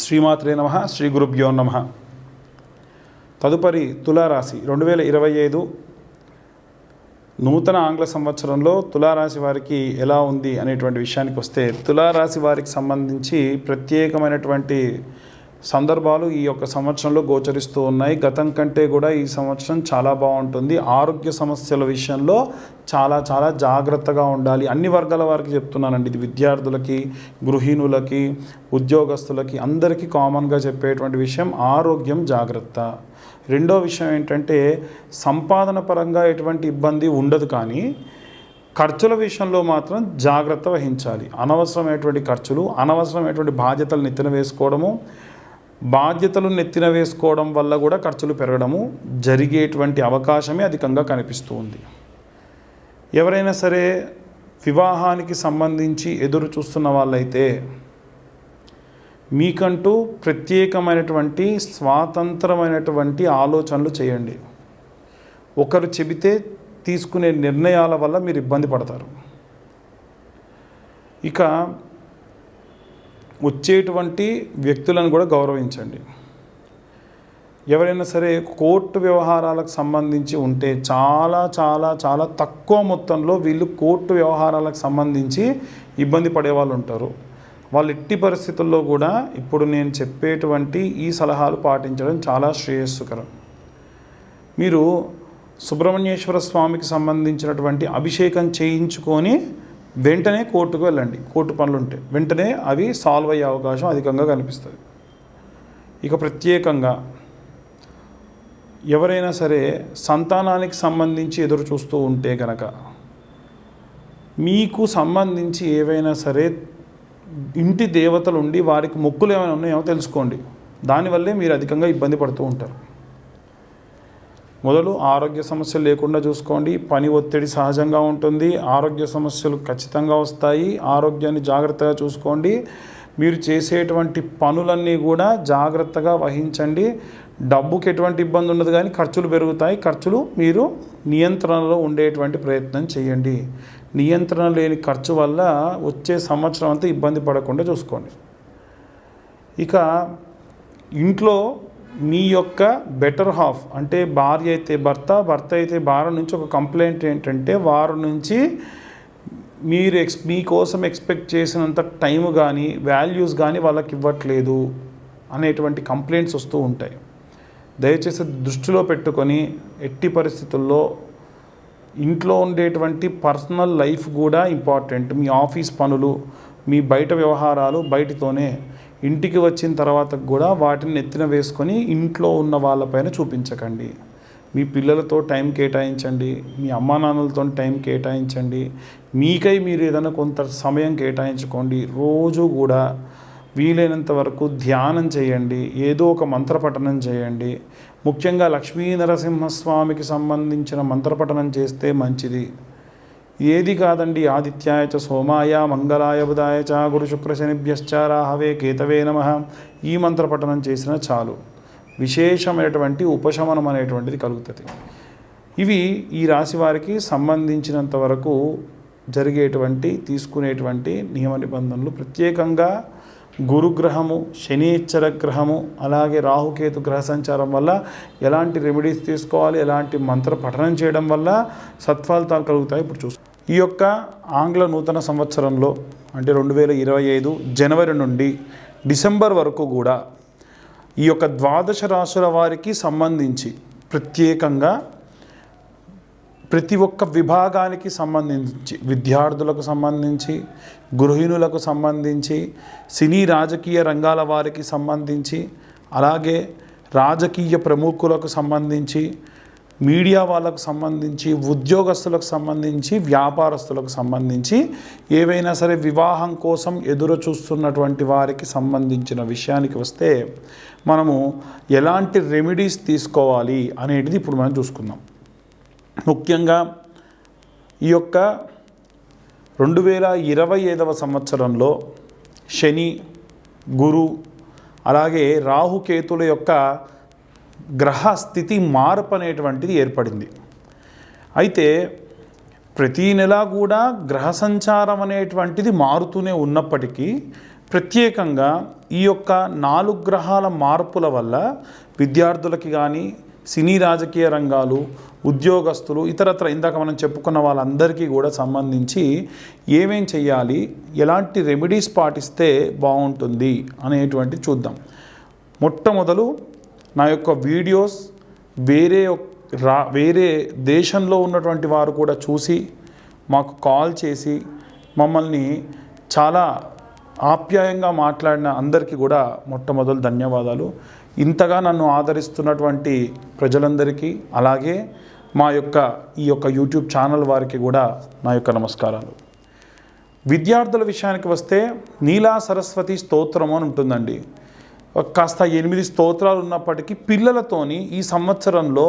శ్రీమాత్రే నమః. శ్రీ గురుభ్యో నమః. తదుపరి తులారాశి 2025 నూతన ఆంగ్ల సంవత్సరంలో తులారాశి వారికి ఎలా ఉంది అనేటువంటి విషయానికి వస్తే, తులారాశి వారికి సంబంధించి ప్రత్యేకమైనటువంటి సందర్భాలు ఈ యొక్క సంవత్సరంలో గోచరిస్తూ ఉన్నాయి. గతం కంటే కూడా ఈ సంవత్సరం చాలా బాగుంటుంది. ఆరోగ్య సమస్యల విషయంలో చాలా జాగ్రత్తగా ఉండాలి. అన్ని వర్గాల వారికి చెప్తున్నానండి. ఇది విద్యార్థులకి, గృహిణులకి, ఉద్యోగస్తులకి అందరికీ కామన్గా చెప్పేటువంటి విషయం ఆరోగ్యం జాగ్రత్త. రెండో విషయం ఏంటంటే, సంపాదన పరంగా ఎటువంటి ఇబ్బంది ఉండదు, కానీ ఖర్చుల విషయంలో మాత్రం జాగ్రత్త వహించాలి. అనవసరమైనటువంటి ఖర్చులు, అనవసరమైనటువంటి బాధ్యతలు నెత్తిన వేసుకోవడము, బాధ్యతలు నెత్తిన వేసుకోవడం వల్ల కూడా ఖర్చులు పెరగడము జరిగేటువంటి అవకాశమే అధికంగా కనిపిస్తూ ఉంది. ఎవరైనా సరే వివాహానికి సంబంధించి ఎదురు చూస్తున్న వాళ్ళైతే మీకంటూ ప్రత్యేకమైనటువంటి స్వాతంత్రమైనటువంటి ఆలోచనలు చేయండి. ఒకరు చెబితే తీసుకునే నిర్ణయాల వల్ల మీరు ఇబ్బంది పడతారు. ఇక వచ్చేటువంటి వ్యక్తులను కూడా గౌరవించండి. ఎవరైనా సరే కోర్టు వ్యవహారాలకు సంబంధించి ఉంటే చాలా తక్కువ మొత్తంలో వీళ్ళు కోర్టు వ్యవహారాలకు సంబంధించి ఇబ్బంది పడేవాళ్ళు ఉంటారు. వాళ్ళు ఎట్టి పరిస్థితుల్లో కూడా ఇప్పుడు నేను చెప్పేటువంటి ఈ సలహాలు పాటించడం చాలా శ్రేయస్సుకరం. మీరు సుబ్రహ్మణ్యేశ్వర స్వామికి సంబంధించినటువంటి అభిషేకం చేయించుకొని వెంటనే కోర్టుకు వెళ్ళండి. కోర్టు పనులు ఉంటే వెంటనే అవి సాల్వ్ అయ్యే అవకాశం అధికంగా కనిపిస్తుంది. ఇక ప్రత్యేకంగా ఎవరైనా సరే సంతానానికి సంబంధించి ఎదురు చూస్తూ ఉంటే కనుక, మీకు సంబంధించి ఏవైనా సరే ఇంటి దేవతలు ఉండి వారికి మొక్కులు ఏమైనా ఉన్నాయో తెలుసుకోండి. దానివల్లే మీరు అధికంగా ఇబ్బంది పడుతూ ఉంటారు. మొదలు ఆరోగ్య సమస్యలు లేకుండా చూసుకోండి. పని ఒత్తిడి సహజంగా ఉంటుంది. ఆరోగ్య సమస్యలు ఖచ్చితంగా వస్తాయి. ఆరోగ్యాన్ని జాగ్రత్తగా చూసుకోండి. మీరు చేసేటువంటి పనులన్నీ కూడా జాగ్రత్తగా వహించండి. డబ్బుకి ఎటువంటి ఇబ్బంది ఉండదు, కానీ ఖర్చులు పెరుగుతాయి. ఖర్చులు మీరు నియంత్రణలో ఉండేటువంటి ప్రయత్నం చేయండి. నియంత్రణ లేని ఖర్చు వల్ల వచ్చే సంవత్సరం అంతా ఇబ్బంది పడకుండా చూసుకోండి. ఇక ఇంట్లో మీ యొక్క బెటర్ హాఫ్ అంటే భార్య అయితే భర్త, భర్త అయితే భార్య నుంచి ఒక కంప్లైంట్ ఏంటంటే, వారి నుంచి మీరు మీకోసం ఎక్స్పెక్ట్ చేసినంత టైం కానీ వాల్యూస్ కానీ వాళ్ళకి ఇవ్వట్లేదు అనేటువంటి కంప్లైంట్స్ వస్తూ ఉంటాయి. దయచేసి దృష్టిలో పెట్టుకొని ఎట్టి పరిస్థితుల్లో ఇంట్లో ఉండేటువంటి పర్సనల్ లైఫ్ కూడా ఇంపార్టెంట్. మీ ఆఫీస్ పనులు, మీ బయట వ్యవహారాలు బయటతోనే, ఇంటికి వచ్చిన తర్వాత కూడా వాటిని ఎత్తిన వేసుకొని ఇంట్లో ఉన్న వాళ్ళపైన చూపించకండి. మీ పిల్లలతో టైం కేటాయించండి. మీ అమ్మా నాన్నలతో టైం కేటాయించండి. మీకై మీరు ఏదైనా కొంత సమయం కేటాయించుకోండి. రోజు కూడా వీలైనంత వరకు ధ్యానం చేయండి. ఏదో ఒక మంత్రపఠనం చేయండి. ముఖ్యంగా లక్ష్మీ నరసింహస్వామికి సంబంధించిన మంత్రపఠనం చేస్తే మంచిది. ఏది కాదండి, ఆదిత్యాయ చ సోమాయ మంగళాయ బుధాయ చ గురు శుక్ర శనిభ్యశ్చ రాహవే కేతవే నమః ఈ మంత్రపఠనం చేసినా చాలు. విశేషమైనటువంటి ఉపశమనం అనేటువంటిది కలుగుతుంది. ఇవి ఈ రాశి వారికి సంబంధించినంత వరకు జరిగేటువంటి తీసుకునేటువంటి నియమ నిబంధనలు. ప్రత్యేకంగా గురుగ్రహము, శనీశ్వర గ్రహము, అలాగే రాహుకేతు గ్రహ సంచారం వల్ల ఎలాంటి రెమెడీస్ తీసుకోవాలి, ఎలాంటి మంత్ర పఠనం చేయడం వల్ల సత్ఫలితాలు కలుగుతాయి ఇప్పుడు చూస్తాం. ఈ యొక్క ఆంగ్ల నూతన సంవత్సరంలో అంటే 2025 జనవరి నుండి డిసెంబర్ వరకు కూడా ఈ యొక్క ద్వాదశ రాశుల వారికి సంబంధించి ప్రత్యేకంగా ప్రతి ఒక్క విభాగానికి సంబంధించి, విద్యార్థులకు సంబంధించి, గృహిణులకు సంబంధించి, సినీ రాజకీయ రంగాల వారికి సంబంధించి, అలాగే రాజకీయ ప్రముఖులకు సంబంధించి, మీడియా వాళ్ళకు సంబంధించి, ఉద్యోగస్తులకు సంబంధించి, వ్యాపారస్తులకు సంబంధించి, ఏవైనా సరే వివాహం కోసం ఎదురు చూస్తున్నటువంటి వారికి సంబంధించిన విషయానికి వస్తే మనము ఎలాంటి రెమెడీస్ తీసుకోవాలి అనేది ఇప్పుడు మనం చూసుకుందాం. ముఖ్యంగా ఈ యొక్క 2025 సంవత్సరంలో శని, గురు, అలాగే రాహుకేతుల యొక్క గ్రహ స్థితి మార్పు అనేటువంటిది ఏర్పడింది. అయితే ప్రతీ నెల కూడా గ్రహ సంచారం అనేటువంటిది మారుతూనే ఉన్నప్పటికీ ప్రత్యేకంగా ఈ యొక్క 4 గ్రహాల మార్పుల వల్ల విద్యార్థులకి కానీ, సినీ రాజకీయ రంగాలు, ఉద్యోగస్తులు, ఇతరత్ర ఇందాక మనం చెప్పుకున్న వాళ్ళందరికీ కూడా సంబంధించి ఏమేం చేయాలి, ఎలాంటి రెమెడీస్ పాటిస్తే బాగుంటుంది అనేటువంటి చూద్దాం. మొట్టమొదలు నా యొక్క వీడియోస్ వేరే దేశంలో ఉన్నటువంటి వారు కూడా చూసి మాకు కాల్ చేసి మమ్మల్ని చాలా ఆప్యాయంగా మాట్లాడిన అందరికీ కూడా మొట్టమొదలు ధన్యవాదాలు. ఇంతగా నన్ను ఆదరిస్తున్నటువంటి ప్రజలందరికీ, అలాగే ఈ యొక్క యూట్యూబ్ ఛానల్ వారికి కూడా నా యొక్క నమస్కారాలు. విద్యార్థుల విషయానికి వస్తే నీలా సరస్వతి స్తోత్రం అని ఉంటుందండి. కాస్త 8 స్తోత్రాలు ఉన్నప్పటికీ పిల్లలతోని ఈ సంవత్సరంలో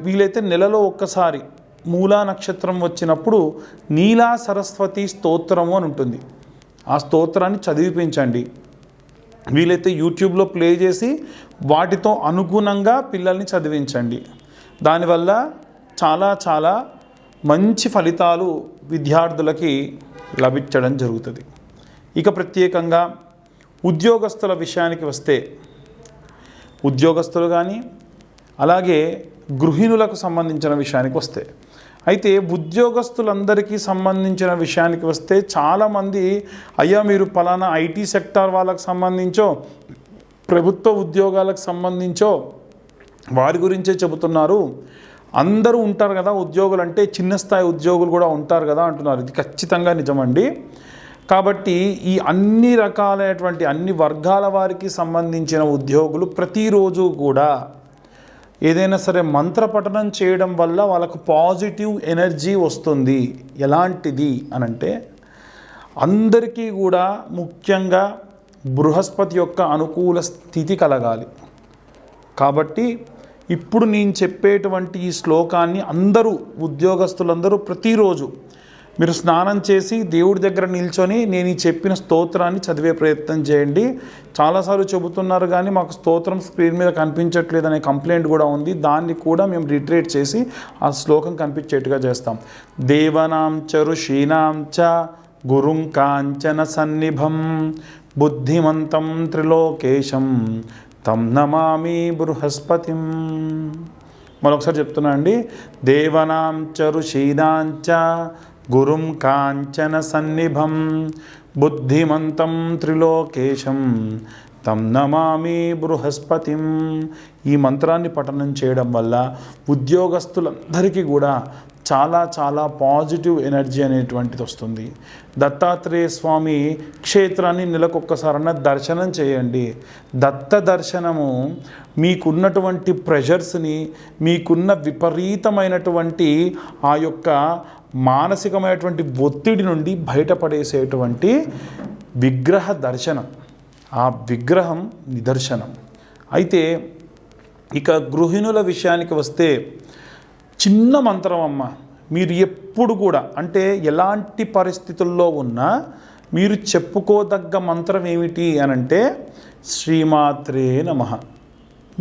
వీలైతే నెలలో ఒక్కసారి మూలా నక్షత్రం వచ్చినప్పుడు నీలా సరస్వతి స్తోత్రము అని ఉంటుంది. ఆ స్తోత్రాన్ని చదివిపించండి. వీలైతే యూట్యూబ్లో ప్లే చేసి వాటితో అనుగుణంగా పిల్లల్ని చదివించండి. దానివల్ల చాలా చాలా మంచి ఫలితాలు విద్యార్థులకి లభించడం జరుగుతుంది. ఇక ప్రత్యేకంగా ఉద్యోగస్తుల విషయానికి వస్తే, ఉద్యోగస్తులు కానీ అలాగే గృహిణులకు సంబంధించిన విషయానికి వస్తే, అయితే ఉద్యోగస్తులందరికీ సంబంధించిన విషయానికి వస్తే చాలామంది అయ్యా మీరు పలానా ఐటీ సెక్టార్ వాళ్ళకు సంబంధించో, ప్రభుత్వ ఉద్యోగాలకు సంబంధించో వారి గురించే చెబుతున్నారు. అందరూ ఉంటారు కదా ఉద్యోగులు, అంటే చిన్న స్థాయి ఉద్యోగులు కూడా ఉంటారు కదా అంటున్నారు. ఇది ఖచ్చితంగా నిజమండి. కాబట్టి ఈ అన్ని రకాలైనటువంటి అన్ని వర్గాల వారికి సంబంధించిన ఉద్యోగులు ప్రతిరోజు కూడా ఏదైనా సరే మంత్రపఠనం చేయడం వల్ల వాళ్ళకు పాజిటివ్ ఎనర్జీ వస్తుంది. ఎలాంటిది అనంటే అందరికీ కూడా ముఖ్యంగా బృహస్పతి యొక్క అనుకూల స్థితి కలగాలి. కాబట్టి ఇప్పుడు నేను చెప్పేటువంటి ఈ శ్లోకాన్ని ఉద్యోగస్తులందరూ ప్రతిరోజు మీరు స్నానం చేసి దేవుడి దగ్గర నిల్చొని నేను ఈ చెప్పిన స్తోత్రాన్ని చదివే ప్రయత్నం చేయండి. చాలాసార్లు చెబుతున్నారు కానీ మాకు స్తోత్రం స్క్రీన్ మీద కనిపించట్లేదు అనే కంప్లైంట్ కూడా ఉంది. దాన్ని కూడా మేము రిట్రేట్ చేసి ఆ శ్లోకం కనిపించేట్టుగా చేస్తాం. దేవనాం చ ఋషీనాం చ గురుం కాంచన సన్నిభం బుద్ధిమంతం త్రిలోకేశం తం నమామి బృహస్పతిం. మరొకసారి చెప్తున్నా అండి. దేవనాం చ ఋషీనాం చ గురుం కాంచన సన్నిభం బుద్ధిమంతం త్రిలోకేశం తం నమామి బృహస్పతిం. ఈ మంత్రాన్ని పఠనం చేయడం వల్ల ఉద్యోగస్తులందరికీ కూడా చాలా చాలా పాజిటివ్ ఎనర్జీ అనేటువంటిది వస్తుంది. దత్తాత్రేయ స్వామి క్షేత్రాన్ని నెలకొక్కసారన్నా దర్శనం చేయండి. దత్త దర్శనము మీకున్నటువంటి ప్రెషర్స్ని, మీకున్న విపరీతమైనటువంటి ఆ యొక్క మానసికమైనటువంటి ఒత్తిడి నుండి బయటపడేసేటువంటి విగ్రహ దర్శనం, ఆ విగ్రహం నిదర్శనం. అయితే ఇక గృహిణుల విషయానికి వస్తే చిన్న మంత్రం అమ్మ. మీరు ఎప్పుడు కూడా, అంటే ఎలాంటి పరిస్థితుల్లో ఉన్నా మీరు చెప్పుకోదగ్గ మంత్రం ఏమిటి అనంటే శ్రీమాత్రే నమః.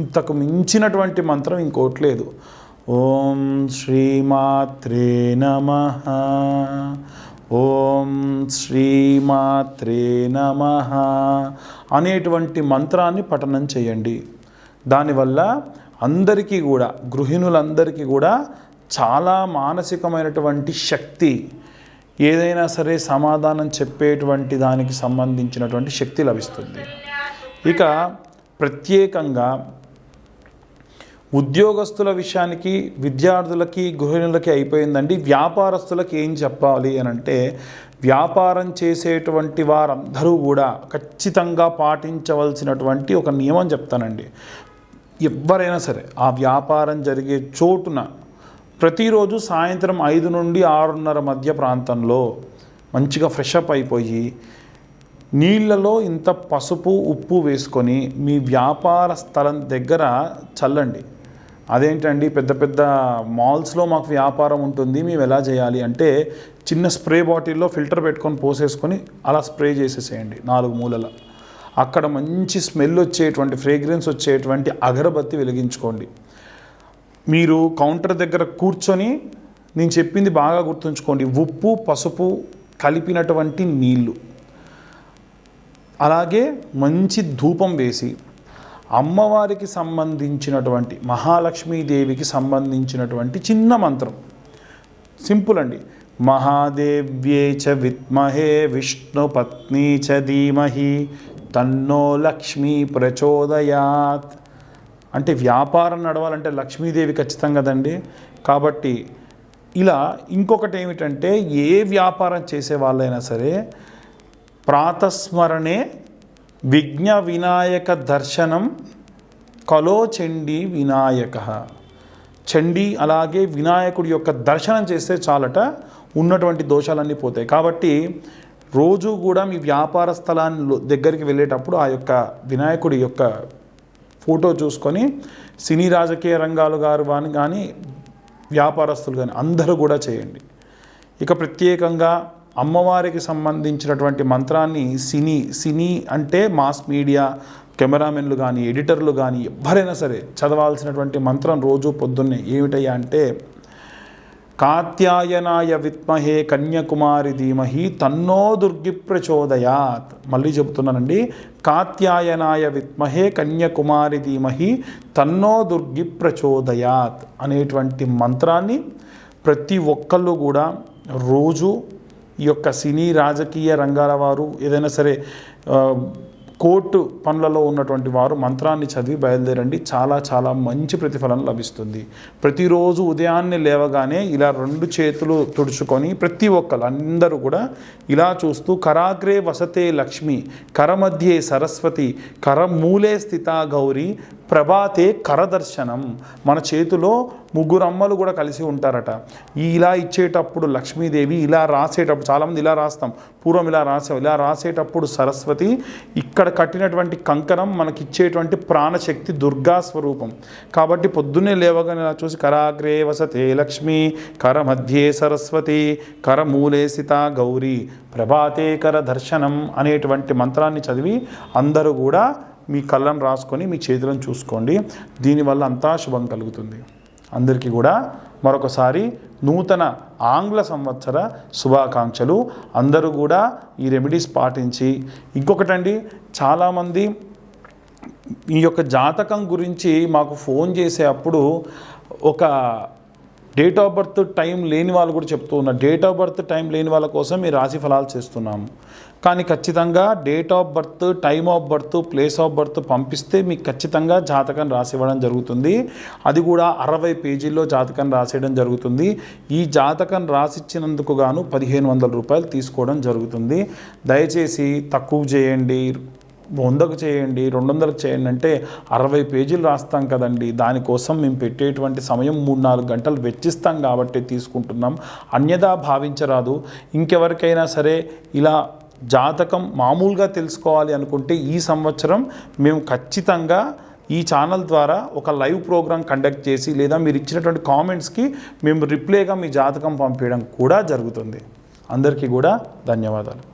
ఇంతకు మించినటువంటి మంత్రం ఇంకోటి లేదు. ఓం శ్రీమాత్రే నమః, ఓం శ్రీమాత్రే నమః అనేటువంటి మంత్రాన్ని పఠనం చేయండి. దానివల్ల అందరికీ కూడా, గృహిణులందరికీ కూడా చాలా మానసికమైనటువంటి శక్తి, ఏదైనా సరే సమాధానం చెప్పేటువంటి దానికి సంబంధించినటువంటి శక్తి లభిస్తుంది. ఇక ప్రత్యేకంగా ఉద్యోగస్తుల విషయానికి, విద్యార్థులకి, గృహిణులకి అయిపోయిందండి. వ్యాపారస్తులకి ఏం చెప్పాలి అని అంటే, వ్యాపారం చేసేటువంటి వారందరూ కూడా ఖచ్చితంగా పాటించవలసినటువంటి ఒక నియమం చెప్తానండి. ఎవరైనా సరే ఆ వ్యాపారం జరిగే చోటున ప్రతిరోజు సాయంత్రం 5 నుండి 6:30 మధ్య ప్రాంతంలో మంచిగా ఫ్రెష్ అప్ అయిపోయి నీళ్ళలో ఇంత పసుపు ఉప్పు వేసుకొని మీ వ్యాపార స్థలం దగ్గర చల్లండి. అదేంటండి పెద్ద పెద్ద మాల్స్లో మాకు వ్యాపారం ఉంటుంది, మేము ఎలా చేయాలి అంటే చిన్న స్ప్రే బాటిల్లో ఫిల్టర్ పెట్టుకొని పోసేసుకొని అలా స్ప్రే చేసేసేయండి 4 మూలల. అక్కడ మంచి స్మెల్ వచ్చేటువంటి, ఫ్రేగ్రెన్స్ వచ్చేటువంటి అగరబత్తి వెలిగించుకోండి. మీరు కౌంటర్ దగ్గర కూర్చొని నేను చెప్పింది బాగా గుర్తుంచుకోండి. ఉప్పు పసుపు కలిపినటువంటి నీళ్ళు, అలాగే మంచి ధూపం వేసి అమ్మవారికి సంబంధించినటువంటి మహాలక్ష్మీదేవికి సంబంధించినటువంటి చిన్న మంత్రం, సింపుల్ అండి. మహాదేవ్యే చ విద్మహే విష్ణుపత్ని చ ధీమహి తన్నో లక్ష్మీ ప్రచోదయాత్. అంటే వ్యాపారం నడవాలంటే లక్ష్మీదేవి ఖచ్చితంగా కదండి. కాబట్టి ఇలా ఇంకొకటి ఏమిటంటే, ఏ వ్యాపారం చేసే వాళ్ళైనా సరే ప్రాతస్మరణే విఘ్న వినాయక దర్శనం కలో చండీ వినాయక. చండీ అలాగే వినాయకుడి యొక్క దర్శనం చేస్తే చాలట ఉన్నటువంటి దోషాలన్నీ పోతాయి. కాబట్టి రోజు కూడా మీ వ్యాపార స్థలాన్ని దగ్గరికి వెళ్ళేటప్పుడు ఆ యొక్క వినాయకుడి యొక్క ఫోటో చూసుకొని సినీ రాజకీయ రంగాలు గారు కానీ వ్యాపారస్తులు కానీ అందరూ కూడా చేయండి. ఇక ప్రత్యేకంగా అమ్మవారికి సంబంధించినటువంటి మంత్రాన్ని సినీ అంటే మాస్ మీడియా కెమెరామెన్లు కానీ ఎడిటర్లు కానీ ఎవరైనా సరే చదవాల్సినటువంటి మంత్రం రోజు పొద్దున్నే ఏమిటయ్యా అంటే, కాత్యాయనాయ విద్మహే కన్యాకుమారి ధీమహి తన్నో దుర్గి ప్రచోదయాత్. మళ్ళీ చెబుతున్నానండి, కాత్యాయనాయ విద్మహే కన్యాకుమారి ధీమహి తన్నో దుర్గి ప్రచోదయాత్ అనేటువంటి మంత్రాన్ని ప్రతి ఒక్కళ్ళు కూడా రోజు ఈ యొక్క సినీ రాజకీయ రంగాల వారు, ఏదైనా సరే కోర్టు పనులలో ఉన్నటువంటి వారు మంత్రాన్ని చదివి బయలుదేరండి. చాలా చాలా మంచి ప్రతిఫలం లభిస్తుంది. ప్రతిరోజు ఉదయాన్నే లేవగానే ఇలా 2 చేతులు తుడుచుకొని ప్రతి ఒక్కరు అందరూ కూడా ఇలా చూస్తూ, కరాగ్రే వసతే లక్ష్మి కరమధ్యే సరస్వతి కరమూలే స్థిత గౌరీ ప్రభాతే కరదర్శనం. మన చేతిలో 3 అమ్మలు కూడా కలిసి ఉంటారట. ఇలా ఇచ్చేటప్పుడు లక్ష్మీదేవి, ఇలా రాసేటప్పుడు చాలామంది ఇలా రాస్తాం, పూర్వం ఇలా రాసాం, ఇలా రాసేటప్పుడు సరస్వతి, ఇక్కడ కట్టినటువంటి కంకణం మనకిచ్చేటువంటి ప్రాణశక్తి దుర్గా స్వరూపం. కాబట్టి పొద్దున్నే లేవగానే ఇలా చూసి కరాగ్రే వసతే లక్ష్మి కరమధ్యే సరస్వతి కరమూలే స్థిత గౌరీ ప్రభాతే కర దర్శనం అనేటువంటి మంత్రాన్ని చదివి అందరూ కూడా మీ కళ్ళను రాసుకొని మీ చేతులను చూసుకోండి. దీనివల్ల అంతా శుభం కలుగుతుంది. అందరికీ కూడా మరొకసారి నూతన ఆంగ్ల సంవత్సర శుభాకాంక్షలు. అందరూ కూడా ఈ రెమెడీస్ పాటించి, ఇంకొకటండి, చాలామంది ఈ యొక్క జాతకం గురించి మాకు ఫోన్ చేసే అప్పుడు ఒక డేట్ ఆఫ్ బర్త్ టైం లేని వాళ్ళు కూడా చెప్తూ ఉన్నారు. డేట్ ఆఫ్ బర్త్ టైం లేని వాళ్ళ కోసం ఈ రాశి ఫలాలు చేస్తున్నాము. కానీ ఖచ్చితంగా date of birth, time of birth, place of birth పంపిస్తే మీకు ఖచ్చితంగా జాతకం రాసివ్వడం జరుగుతుంది. అది కూడా 60 పేజీల్లో జాతకం రాసేయడం జరుగుతుంది. ఈ జాతకం రాసిచ్చినందుకు గాను 1500 రూపాయలు తీసుకోవడం జరుగుతుంది. దయచేసి తక్కువ చేయండి, 100కు చేయండి, 200కు చేయండి అంటే 60 పేజీలు రాస్తాం కదండి. దానికోసం మేము పెట్టేటువంటి సమయం 3-4 గంటలు వెచ్చిస్తాం కాబట్టి తీసుకుంటున్నాం. అన్యదా భావించరాదు. ఇంకెవరికైనా సరే ఇలా జాతకం మామూలుగా తెలుసుకోవాలి అనుకుంటే ఈ సంవత్సరం మేము ఖచ్చితంగా ఈ ఛానల్ ద్వారా ఒక లైవ్ ప్రోగ్రామ్ కండక్ట్ చేసి, లేదా మీరు ఇచ్చినటువంటి కామెంట్స్కి మేము రిప్లైగా మీ జాతకం పంపించడం కూడా జరుగుతుంది. అందరికీ కూడా ధన్యవాదాలు.